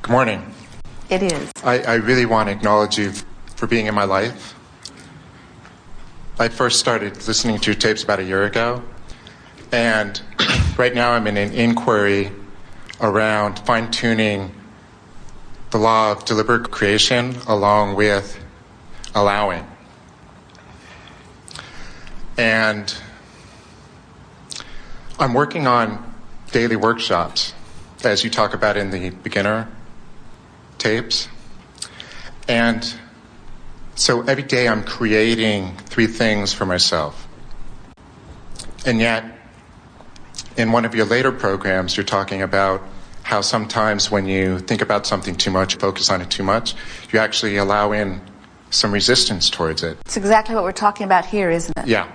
Good morning. It is. I really want to acknowledge you for being in my life. I first started listening to your tapes about a year ago, and right now I'm in an inquiry around fine-tuning the law of deliberate creation along with allowing. And I'm working on daily workshops, as you talk about in the beginner tapes. And so every day I'm creating 3 things for myself. And yet, in one of your later programs, you're talking about how sometimes when you think about something too much, focus on it too much, you actually allow in some resistance towards it. It's exactly what we're talking about here, isn't it? Yeah.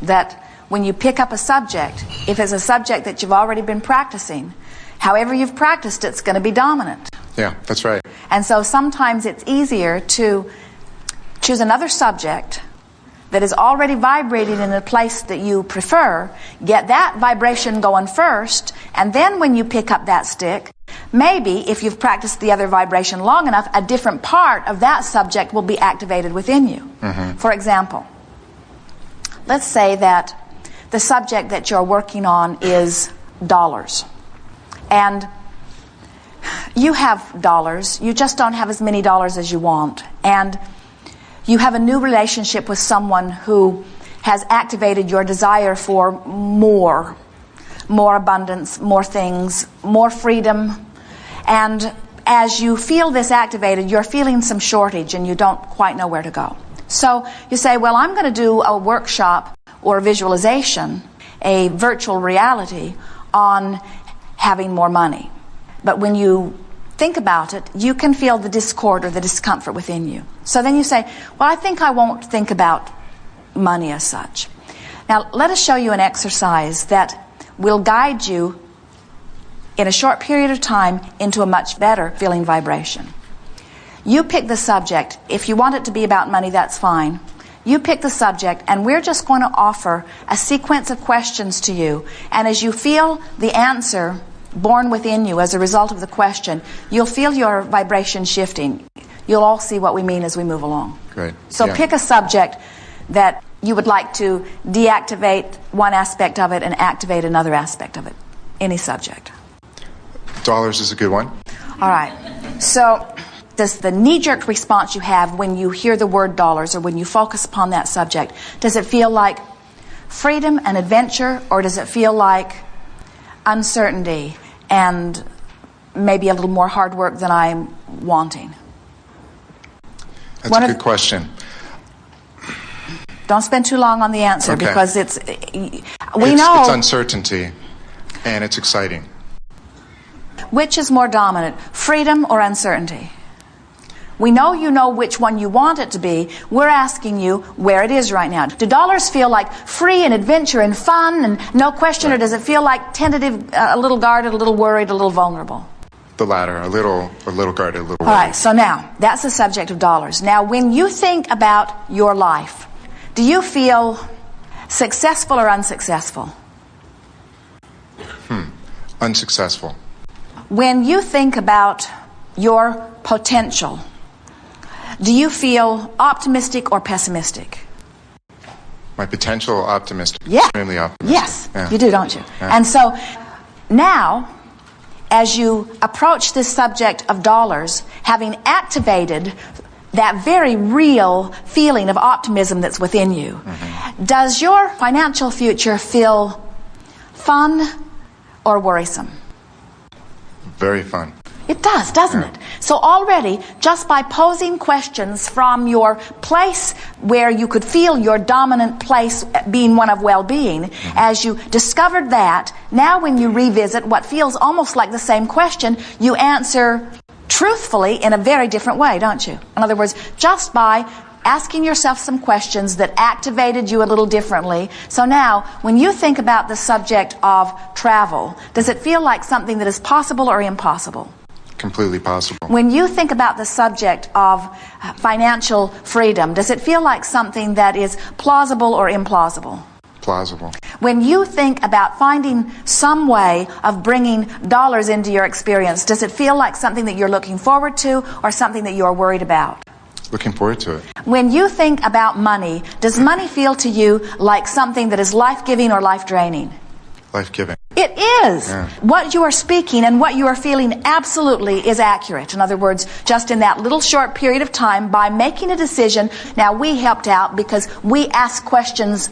That when you pick up a subject, if it's a subject that you've already been practicing, however you've practiced it's going to be dominant. Yeah, that's right. And so sometimes it's easier to choose another subject that is already vibrating in a place that you prefer, get that vibration going first, and then when you pick up that stick, maybe if you've practiced the other vibration long enough, a different part of that subject will be activated within you. Mm-hmm. For example, let's say that the subject that you're working on is dollars. And you have dollars, you just don't have as many dollars as you want. And you have a new relationship with someone who has activated your desire for more abundance, more things, more freedom. And as you feel this activated, you're feeling some shortage and you don't quite know where to go. So you say, well, I'm going to do a workshop or a visualization, a virtual reality on having more money. But when you think about it, you can feel the discord or the discomfort within you. So then you say, well, I think I won't think about money as such. Now, let us show you an exercise that will guide you in a short period of time into a much better feeling vibration. You pick the subject. If you want it to be about money, that's fine. You pick the subject, and we're just going to offer a sequence of questions to you. And as you feel the answer born within you as a result of the question, you'll feel your vibration shifting. You'll all see what we mean as we move along. Great. So yeah. Pick a subject that you would like to deactivate one aspect of it and activate another aspect of it. Any subject. Dollars is a good one. All right. So does the knee-jerk response you have when you hear the word dollars or when you focus upon that subject, does it feel like freedom and adventure, or does it feel like uncertainty and maybe a little more hard work than I'm wanting? That's a good question. Don't spend too long on the answer, okay. Because it's uncertainty and it's exciting. Which is more dominant, freedom or uncertainty? We know you know which one you want it to be. We're asking you where it is right now. Do dollars feel like free and adventure and fun and no question, right, or does it feel like tentative, a little guarded, a little worried, a little vulnerable? The latter, a little guarded, a little worried. All right, so now, that's the subject of dollars. Now, when you think about your life, do you feel successful or unsuccessful? Unsuccessful. When you think about your potential, do you feel optimistic or pessimistic? My potential, optimistic. Yeah. Extremely optimistic. Yes, yeah. You do, don't you? Yeah. And so now, as you approach this subject of dollars, having activated that very real feeling of optimism that's within you, does your financial future feel fun or worrisome? Very fun. It does, doesn't it? So already, just by posing questions from your place where you could feel your dominant place being one of well-being, as you discovered that, now when you revisit what feels almost like the same question, you answer truthfully in a very different way, don't you? In other words, just by asking yourself some questions that activated you a little differently. So now, when you think about the subject of travel, does it feel like something that is possible or impossible? Completely possible. When you think about the subject of financial freedom, does it feel like something that is plausible or implausible? Plausible. When you think about finding some way of bringing dollars into your experience, does it feel like something that you're looking forward to or something that you're worried about? Looking forward to it. When you think about money, does money feel to you like something that is life-giving or life-draining? Life-giving. It is. Yeah. What you are speaking and what you are feeling absolutely is accurate. In other words, just in that little short period of time, by making a decision, now we helped out because we asked questions.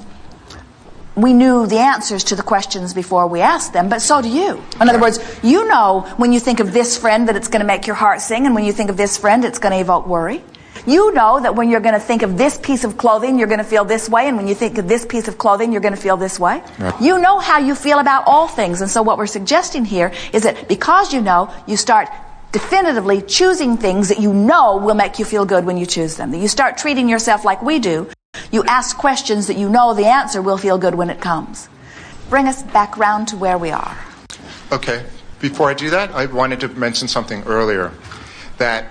We knew the answers to the questions before we asked them, but so do you. In other words, you know when you think of this friend that it's going to make your heart sing, and when you think of this friend, it's going to evoke worry. You know that when you're going to think of this piece of clothing, you're going to feel this way, and when you think of this piece of clothing, you're going to feel this way. Right. You know how you feel about all things, and so what we're suggesting here is that because you know, you start definitively choosing things that you know will make you feel good when you choose them. That you start treating yourself like we do. You ask questions that you know the answer will feel good when it comes. Bring us back round to where we are. Okay. Before I do that, I wanted to mention something earlier. That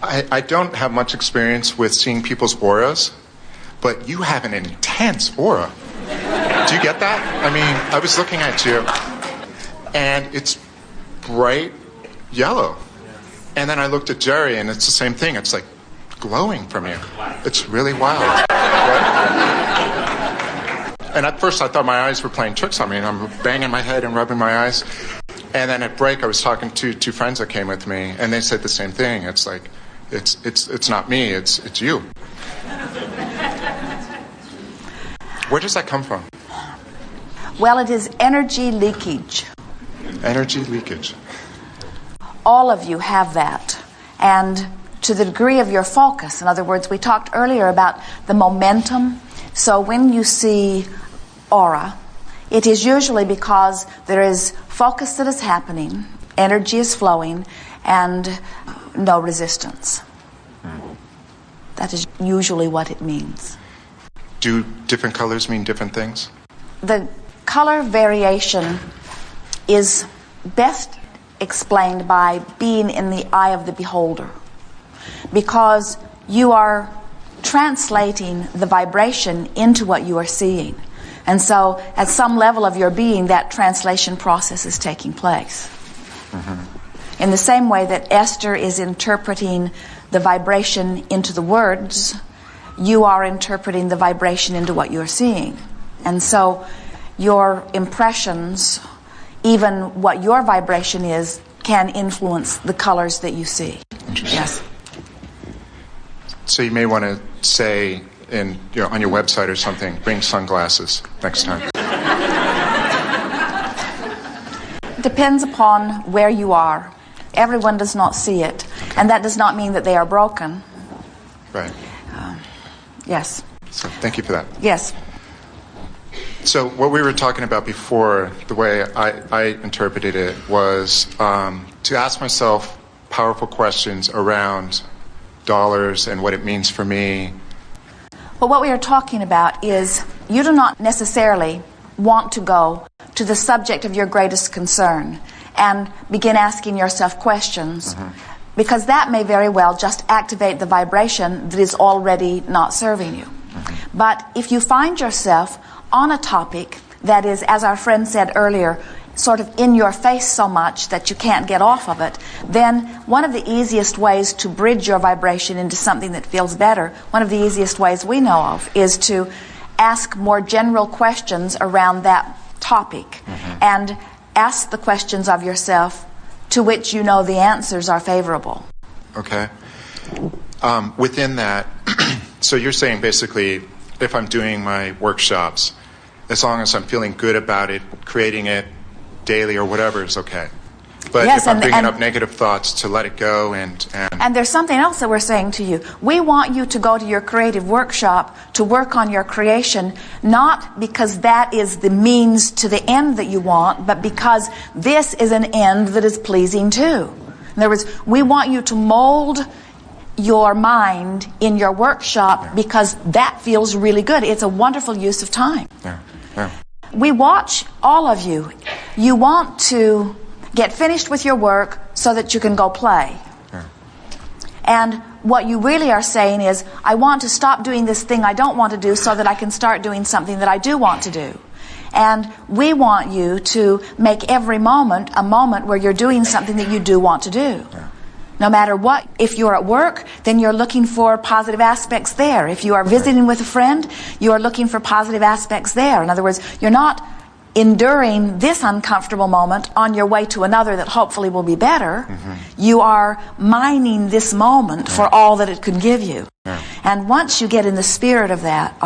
I don't have much experience with seeing people's auras, but you have an intense aura. Do you get that? I mean, I was looking at you, and it's bright yellow. And then I looked at Jerry, and it's the same thing. It's like glowing from you. It's really wild. Right? And at first I thought my eyes were playing tricks on me, and I'm banging my head and rubbing my eyes. And then at break I was talking to two friends that came with me, and they said the same thing. It's like, it's not me, it's you. Where does that come from? Well, it is energy leakage. Energy leakage. All of you have that. And to the degree of your focus, in other words, we talked earlier about the momentum. So when you see aura, it is usually because there is focus that is happening, energy is flowing, and no resistance. That is usually what it means. Do different colors mean different things? The color variation is best explained by being in the eye of the beholder, because you are translating the vibration into what you are seeing. And so at some level of your being, that translation process is taking place. Mm-hmm. In the same way that Esther is interpreting the vibration into the words, you are interpreting the vibration into what you're seeing. And so your impressions, even what your vibration is, can influence the colors that you see. Interesting. Yes. So you may want to say on your website or something, bring sunglasses next time. Depends upon where you are. Everyone does not see it. And that does not mean that they are broken. Right. Yes. So thank you for that. Yes. So what we were talking about before, the way I interpreted it was to ask myself powerful questions around dollars and what it means for me. But what we are talking about is you do not necessarily want to go to the subject of your greatest concern and begin asking yourself questions, because that may very well just activate the vibration that is already not serving you. But if you find yourself on a topic that is, as our friend said earlier, sort of in your face so much that you can't get off of it, then one of the easiest ways to bridge your vibration into something that feels better, one of the easiest ways we know of, is to ask more general questions around that topic, and ask the questions of yourself to which you know the answers are favorable. Okay. Within that, so you're saying basically, if I'm doing my workshops, as long as I'm feeling good about it, creating it daily or whatever is okay. But yes, if I'm bringing up negative thoughts, to let it go and there's something else that we're saying to you. We want you to go to your creative workshop to work on your creation, not because that is the means to the end that you want, but because this is an end that is pleasing too. In other words, we want you to mold your mind in your workshop because that feels really good. It's a wonderful use of time. Yeah. We watch all of you. You want to get finished with your work so that you can go play. Yeah. And what you really are saying is, I want to stop doing this thing I don't want to do so that I can start doing something that I do want to do. And we want you to make every moment a moment where you're doing something that you do want to do. No matter what, if you're at work, then you're looking for positive aspects there. If you are visiting with a friend, you are looking for positive aspects there. In other words, you're not enduring this uncomfortable moment on your way to another that hopefully will be better. You are mining this moment for all that it could give you. And once you get in the spirit of that,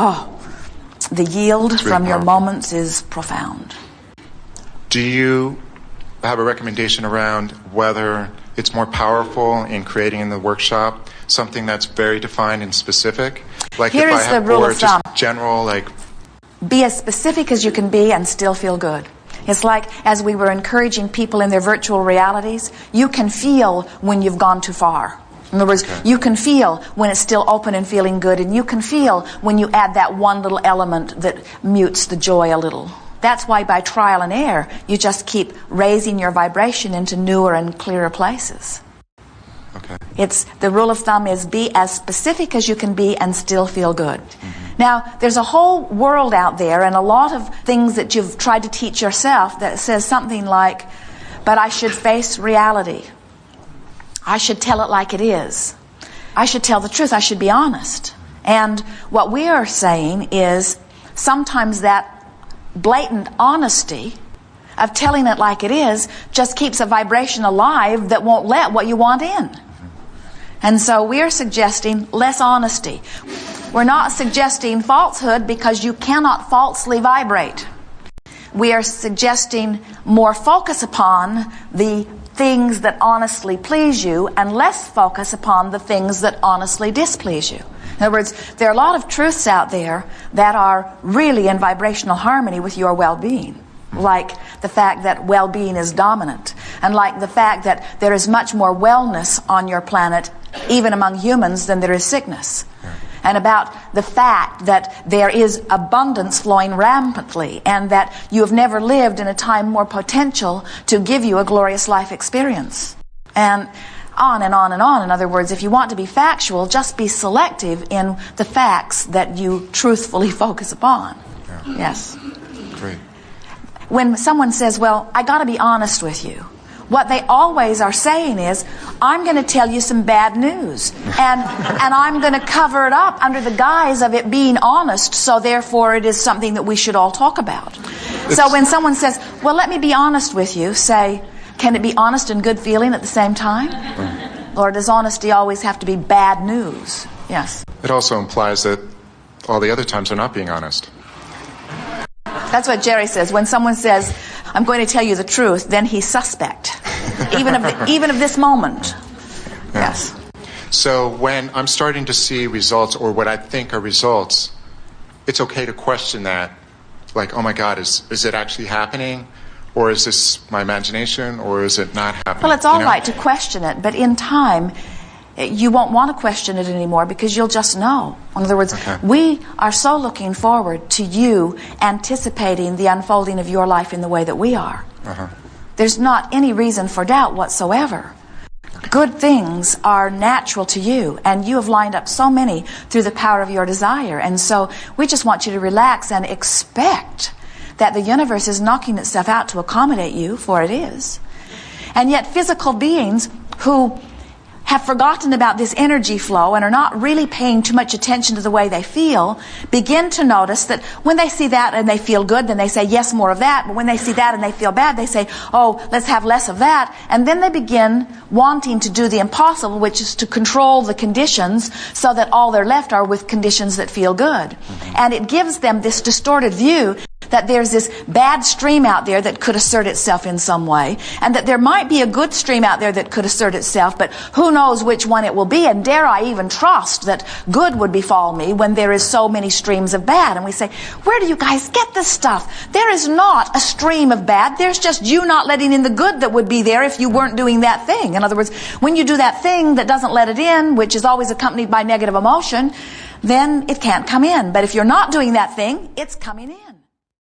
the yield from your moments is profound. Do you have a recommendation around whether it's more powerful in creating in the workshop something that's very defined and specific? Like Here if is I have, the rule or of thumb. just general, like, be as specific as you can be and still feel good. It's like, as we were encouraging people in their virtual realities, you can feel when you've gone too far. In other words, you can feel when it's still open and feeling good, and you can feel when you add that one little element that mutes the joy a little. That's why by trial and error, you just keep raising your vibration into newer and clearer places. It's the rule of thumb is be as specific as you can be and still feel good. Now, there's a whole world out there and a lot of things that you've tried to teach yourself that says something like, but I should face reality. I should tell it like it is. I should tell the truth. I should be honest. And what we are saying is sometimes that blatant honesty of telling it like it is just keeps a vibration alive that won't let what you want in. And so we're suggesting less honesty. We're not suggesting falsehood because you cannot falsely vibrate. We are suggesting more focus upon the things that honestly please you and less focus upon the things that honestly displease you. In other words, there are a lot of truths out there that are really in vibrational harmony with your well-being. Like the fact that well-being is dominant, and like the fact that there is much more wellness on your planet, even among humans, than there is sickness. And about the fact that there is abundance flowing rampantly, and that you have never lived in a time more potential to give you a glorious life experience. And on and on and on. In other words, if you want to be factual, just be selective in the facts that you truthfully focus upon. Yes. Great. When someone says, well, I got to be honest with you, what they always are saying is, I'm going to tell you some bad news, and I'm going to cover it up under the guise of it being honest, so therefore it is something that we should all talk about. So when someone says, well, let me be honest with you, say, can it be honest and good feeling at the same time? Or does honesty always have to be bad news? Yes. It also implies that all the other times are not being honest. That's what Jerry says. When someone says, I'm going to tell you the truth, then he's suspect. even of this moment. Yes. So when I'm starting to see results, or what I think are results, it's okay to question that. Like, oh my God, is it actually happening? Or is this my imagination? Or is it not happening? Well, it's all right to question it, but in time, you won't want to question it anymore because you'll just know. In other words, we are so looking forward to you anticipating the unfolding of your life in the way that we are. There's not any reason for doubt whatsoever. Good things are natural to you, and you have lined up so many through the power of your desire. And so we just want you to relax and expect that the universe is knocking itself out to accommodate you, for it is. And yet physical beings who have forgotten about this energy flow and are not really paying too much attention to the way they feel, begin to notice that when they see that and they feel good, then they say, yes, more of that. But when they see that and they feel bad, they say, oh, let's have less of that. And then they begin wanting to do the impossible, which is to control the conditions so that all they're left are with conditions that feel good. And it gives them this distorted view that there's this bad stream out there that could assert itself in some way, and that there might be a good stream out there that could assert itself, but who knows which one it will be, and dare I even trust that good would befall me when there is so many streams of bad. And we say, where do you guys get this stuff? There is not a stream of bad. There's just you not letting in the good that would be there if you weren't doing that thing. In other words, when you do that thing that doesn't let it in, which is always accompanied by negative emotion, then it can't come in. But if you're not doing that thing, it's coming in.